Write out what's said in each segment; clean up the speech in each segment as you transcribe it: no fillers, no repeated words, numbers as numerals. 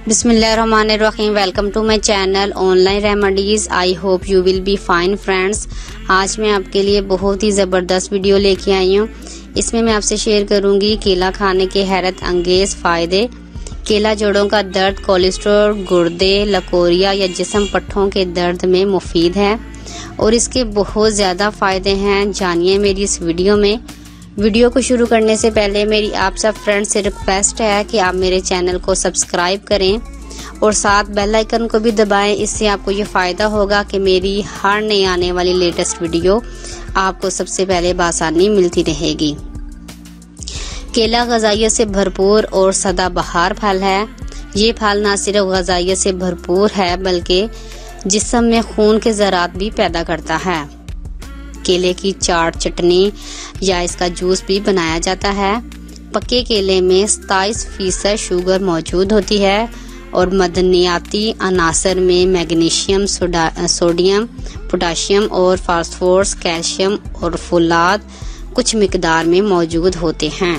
बिस्मिल्लाहिर्रहमानिर्रहीम। Welcome to my channel online remedies. I hope you will be fine friends. आज मैं आपके लिए बहुत ही ज़बरदस्त वीडियो लेके आई हूँ। इसमें मैं आपसे शेयर करूँगी केला खाने के हैरत अंगेज़ फ़ायदे। केला जोड़ों का दर्द, कोलेस्ट्रॉल, गुर्दे, लकोरिया या जिस्म पट्ठों के दर्द में मुफीद है और इसके बहुत ज़्यादा फ़ायदे हैं। जानिए मेरी इस वीडियो में। वीडियो को शुरू करने से पहले मेरी आप सब फ्रेंड्स से रिक्वेस्ट है कि आप मेरे चैनल को सब्सक्राइब करें और साथ बेल आइकन को भी दबाएं। इससे आपको ये फ़ायदा होगा कि मेरी हर नई आने वाली लेटेस्ट वीडियो आपको सबसे पहले बआसानी मिलती रहेगी। केला ग़ज़ाइयत से भरपूर और सदाबहार फल है। ये फल न सिर्फ ग़ज़ाइयत से भरपूर है बल्कि जिस्म में खून के ज़रात भी पैदा करता है। केले की चाट, चटनी या इसका जूस भी बनाया जाता है। पके केले में 27% शुगर मौजूद होती है और मदनियाती अनासर में मैग्नीशियम, सोडियम, पोटाशियम और फास्फोरस, कैल्शियम और फुलाद कुछ मिकदार में मौजूद होते हैं।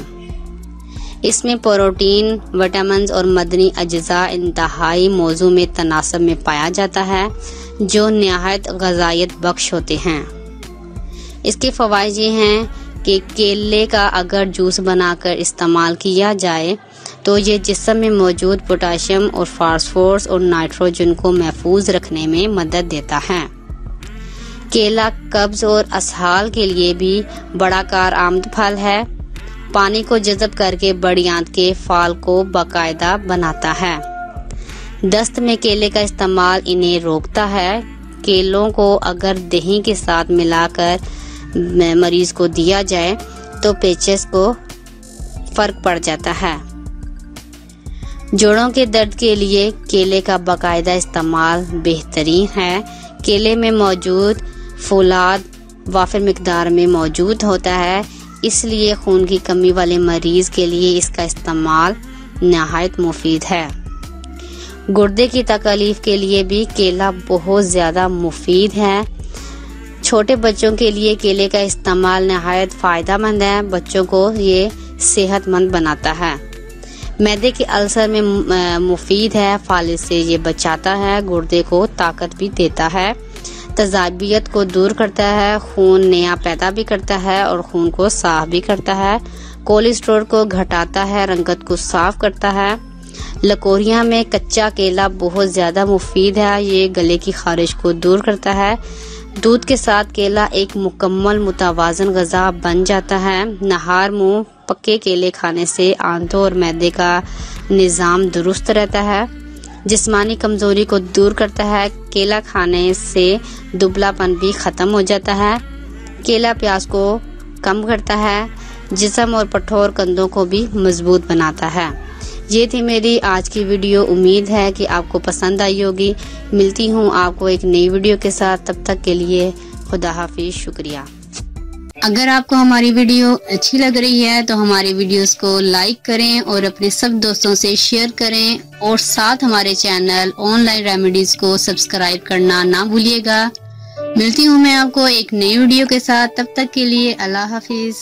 इसमें प्रोटीन, विटामिन और मदनी अज्जा इंतहाई मौजू में तनासब में पाया जाता है जो निहायत ग़ज़ाइयत बख्श होते हैं। इसके फ़वाइद ये हैं कि केले का अगर जूस बनाकर इस्तेमाल किया जाए तो ये जिस्म में मौजूद पोटाशियम और फास्फोरस और नाइट्रोजन को महफूज रखने में मदद देता है। केला कब्ज और असहाल के लिए भी बड़ा कारआमद फल है। पानी को जज़ब करके बड़ी आंत के फाल को बाकायदा बनाता है। दस्त में केले का इस्तेमाल इन्हें रोकता है। केलों को अगर दही के साथ मिलाकर मरीज को दिया जाए तो पेचिश को फर्क पड़ जाता है। जोड़ों के दर्द के लिए केले का बाकायदा इस्तेमाल बेहतरीन है। केले में मौजूद फुलाद वाफिर मिकदार में मौजूद होता है, इसलिए खून की कमी वाले मरीज के लिए इसका इस्तेमाल नहायत मुफीद है। गुर्दे की तकलीफ के लिए भी केला बहुत ज़्यादा मुफीद है। छोटे बच्चों के लिए केले का इस्तेमाल नहायत फ़ायदेमंद है। बच्चों को ये सेहतमंद बनाता है। मैदे के अल्सर में मुफीद है। फालिज से ये बचाता है। गुर्दे को ताकत भी देता है। तजाबियत को दूर करता है। खून नया पैदा भी करता है और खून को साफ भी करता है। कोलेस्ट्रॉल को घटाता है। रंगत को साफ करता है। लकोरिया में कच्चा केला बहुत ज़्यादा मुफीद है। ये गले की खारिश को दूर करता है। दूध के साथ केला एक मुकम्मल मुतवाज़न ग़ज़ा बन जाता है। नहार मुंह पक्के केले खाने से आंतों और मैदे का निज़ाम दुरुस्त रहता है। जिस्मानी कमज़ोरी को दूर करता है। केला खाने से दुबलापन भी ख़त्म हो जाता है। केला प्यास को कम करता है। जिस्म और पट्ठों और कंधों को भी मजबूत बनाता है। ये थी मेरी आज की वीडियो। उम्मीद है कि आपको पसंद आई होगी। मिलती हूँ आपको एक नई वीडियो के साथ। तब तक के लिए खुदा हाफिज, शुक्रिया। अगर आपको हमारी वीडियो अच्छी लग रही है तो हमारी वीडियोस को लाइक करें और अपने सब दोस्तों से शेयर करें और साथ हमारे चैनल ऑनलाइन रेमेडीज़ को सब्सक्राइब करना ना भूलिएगा। मिलती हूँ मैं आपको एक नई वीडियो के साथ। तब तक के लिए अल्लाह हाफिज।